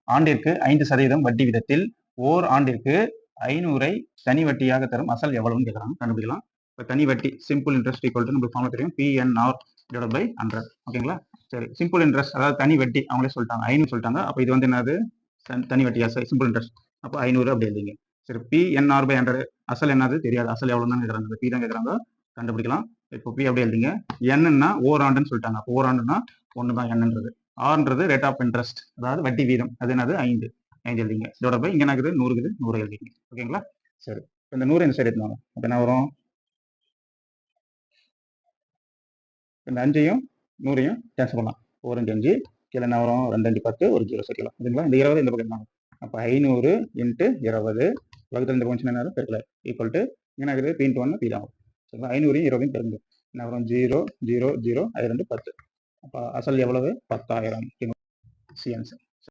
ஆண்டிற்கு 5% வட்டி விதத்தில் ஓர் ஆண்டிற்கு 500 தனி வட்டியாக தரும் அசல் எவ்வளவுன்னு கேட்குறாங்க, கண்டுபிடிக்கலாம். இப்போ தனி வட்டி சிம்பிள் இன்ட்ரெஸ்ட் ஈக்குவல் டு நம்மளுக்கு ஃபார்முலா தெரியும், PNR டிவைட் பை 100. ஓகேங்களா? சரி, சிம்பிள் இன்ட்ரெஸ்ட் அதாவது தனி வட்டி அவங்களே சொல்லிட்டாங்க 500 சொல்லிட்டாங்க. அப்போ இது வந்து என்னது தனி வட்டியா? Simple interest. அப்போ 500 அப்படி எழுதிங்க. சரி, PNR பை 100 அசல் என்னது தெரியாது, அசல் எவ்வளோன்னு தான் கேட்குறாங்க, பி தான் கேட்குறாங்க, கண்டுபிடிக்கலாம். இப்போ பி அப்படி எழுதிங்க. என்னன்னா ஓராண்டுன்னு சொல்லிட்டாங்க, அப்போ ஓராண்டுன்னா 1 தான் என்னன்றது. ஆர்ன்றது ரேட் ஆஃப் இன்ட்ரெஸ்ட் அதாவது வட்டி வீதம், அது என்னது 5 எழுதிங்க. இதோட போய் இங்கே இருக்குது 100 இருக்குது 100 எழுதிங்க. ஓகேங்களா? சரி, இந்த 100 இந்த சைடு எடுத்துவாங்க. அப்போ என்ன வரும், இந்த 5ஐயும் 100ஐயும் கேன்சல் பண்ணலாம். 4 5 5 கீழே என்ன வரும், 2 5 10 ஒரு 0 சரிங்களா? சரிங்களா? இந்த 20 இந்த பக்கம் இருந்தாங்க. அப்போ 500 × 20 வகுத்தல் இந்த ஃபங்க்ஷன் என்ன பெருக்கல ஈக்குவல் டு என்ன இருக்குது P × 1 P தான் வரும். சரிங்களா? 500ஐயும் 20ஐயும் பெருங்க என்ன வரும், 0 0 0 அது 2 10. அப்போ அசல் எவ்வளவு, 10,000. C answer.